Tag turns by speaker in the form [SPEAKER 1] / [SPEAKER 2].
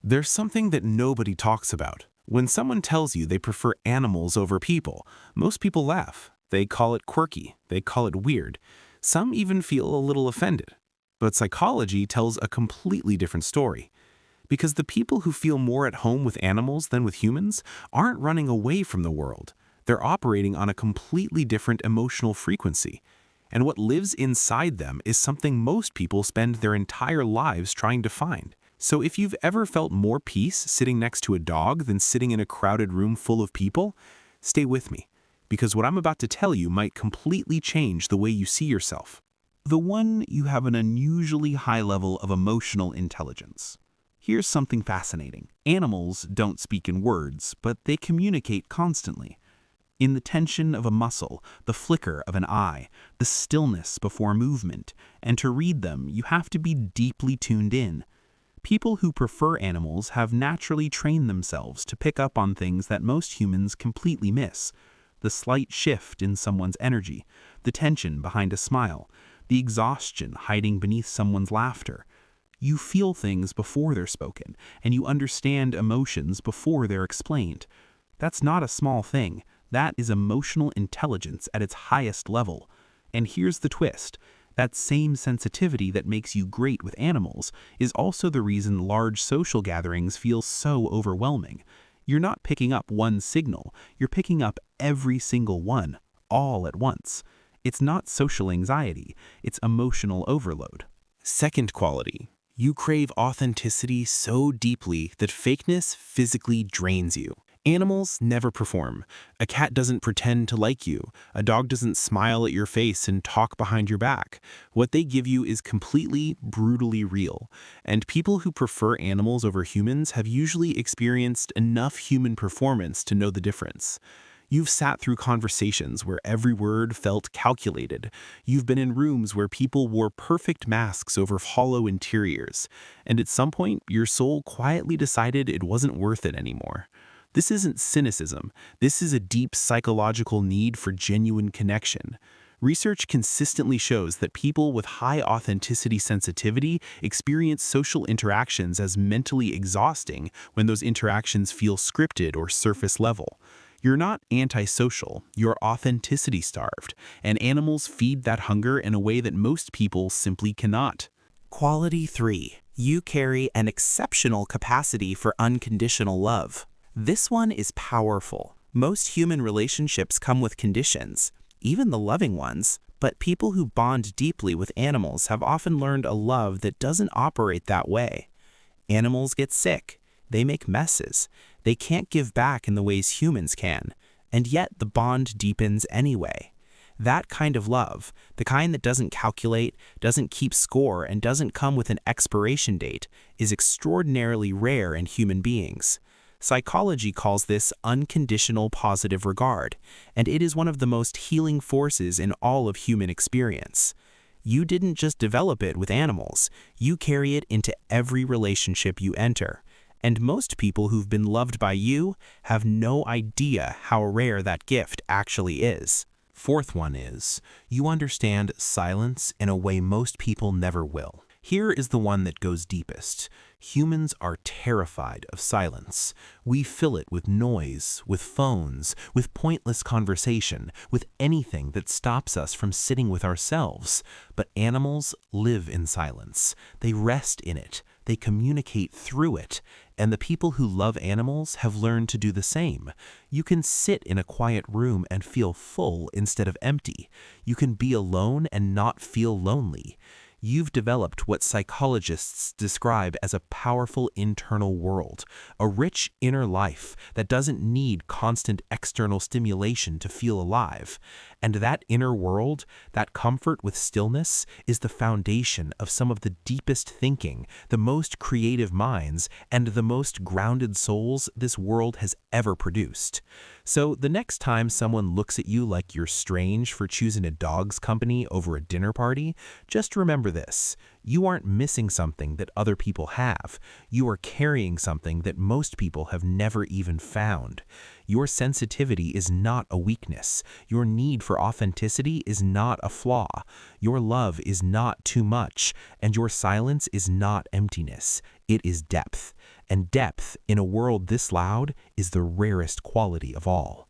[SPEAKER 1] There's something that nobody talks about. When someone tells you they prefer animals over people, most people laugh. They call it quirky. They call it weird. Some even feel a little offended. But psychology tells a completely different story. Because the people who feel more at home with animals than with humans aren't running away from the world. They're operating on a completely different emotional frequency. And what lives inside them is something most people spend their entire lives trying to find. So if you've ever felt more peace sitting next to a dog than sitting in a crowded room full of people, stay with me, because what I'm about to tell you might completely change the way you see yourself.
[SPEAKER 2] The one, you have an unusually high level of emotional intelligence. Here's something fascinating. Animals don't speak in words, but they communicate constantly. In the tension of a muscle, the flicker of an eye, the stillness before movement, and to read them, you have to be deeply tuned in. People who prefer animals have naturally trained themselves to pick up on things that most humans completely miss. The slight shift in someone's energy, the tension behind a smile, the exhaustion hiding beneath someone's laughter. You feel things before they're spoken, and you understand emotions before they're explained. That's not a small thing. That is emotional intelligence at its highest level. And here's the twist. That same sensitivity that makes you great with animals is also the reason large social gatherings feel so overwhelming. You're not picking up one signal, you're picking up every single one, all at once. It's not social anxiety, it's emotional overload.
[SPEAKER 1] Second quality. You crave authenticity so deeply that fakeness physically drains you. Animals never perform. A cat doesn't pretend to like you. A dog doesn't smile at your face and talk behind your back. What they give you is completely, brutally real. And people who prefer animals over humans have usually experienced enough human performance to know the difference. You've sat through conversations where every word felt calculated. You've been in rooms where people wore perfect masks over hollow interiors. And at some point, your soul quietly decided it wasn't worth it anymore. This isn't cynicism. This is a deep psychological need for genuine connection. Research consistently shows that people with high authenticity sensitivity experience social interactions as mentally exhausting when those interactions feel scripted or surface level. You're not antisocial, you're authenticity starved, and animals feed that hunger in a way that most people simply cannot.
[SPEAKER 3] Quality 3. You carry an exceptional capacity for unconditional love. This one is powerful. Most human relationships come with conditions, even the loving ones, but people who bond deeply with animals have often learned a love that doesn't operate that way. Animals get sick, they make messes, they can't give back in the ways humans can, and yet the bond deepens anyway. That kind of love, the kind that doesn't calculate, doesn't keep score, and doesn't come with an expiration date, is extraordinarily rare in human beings. Psychology calls this unconditional positive regard, and it is one of the most healing forces in all of human experience. You didn't just develop it with animals, you carry it into every relationship you enter. And most people who've been loved by you have no idea how rare that gift actually is.
[SPEAKER 1] Fourth one is, you understand silence in a way most people never will. Here is the one that goes deepest. Humans are terrified of silence. We fill it with noise, with phones, with pointless conversation, with anything that stops us from sitting with ourselves. But animals live in silence. They rest in it. They communicate through it. And the people who love animals have learned to do the same. You can sit in a quiet room and feel full instead of empty. You can be alone and not feel lonely. You've developed what psychologists describe as a powerful internal world, a rich inner life that doesn't need constant external stimulation to feel alive. And that inner world, that comfort with stillness, is the foundation of some of the deepest thinking, the most creative minds, and the most grounded souls this world has ever produced. So the next time someone looks at you like you're strange for choosing a dog's company over a dinner party, just remember this. You aren't missing something that other people have. You are carrying something that most people have never even found. Your sensitivity is not a weakness. Your need for authenticity is not a flaw. Your love is not too much, and your silence is not emptiness. It is depth. And depth, in a world this loud, is the rarest quality of all.